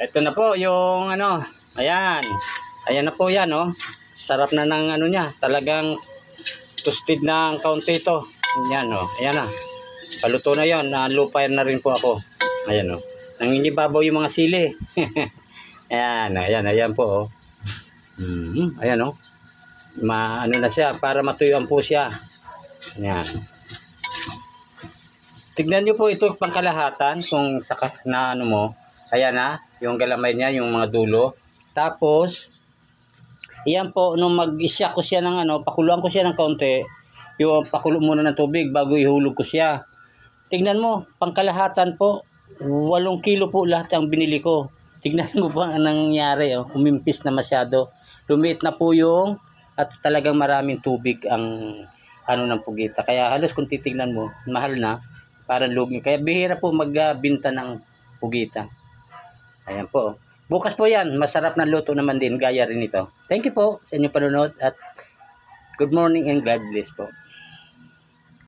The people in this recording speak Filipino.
Ito na po yung ano, ayan. Ayan na po yan, oh. Sarap na ng ano niya, talagang toasted ng kaunti ito. Ayan, oh. Ayan na. Paluto na yan, na-lupire na rin po ako. Ayan, oh. Nangingibabaw yung mga sili. Ayan, ayan, ayan po, oh. Ayan, oh. Ano na siya, para matuyuan po siya. Ayan. Tignan nyo po ito pangkalahatan kung saka na ano mo. Ayan na, yung galamay niya, yung mga dulo. Tapos, iyan po, nung mag-isya ko siya ng ano, pakuluan ko siya ng kaunti, yung pakulo muna ng tubig bago ihulog ko siya. Tignan mo, pangkalahatan po, 8 kilo po lahat ang binili ko. Tignan mo ba ang nangyari, oh? Umimpis na masyado. Lumiit na po yung, at talagang maraming tubig ang ano ng pugita. Kaya halos kung titignan mo, mahal na, parang lugi. Kaya bihira po magbinta ng pugita. Ayan po. Bukas po yan. Masarap na luto naman din. Gaya rin ito. Thank you po sa inyong panonood at good morning and God bless po.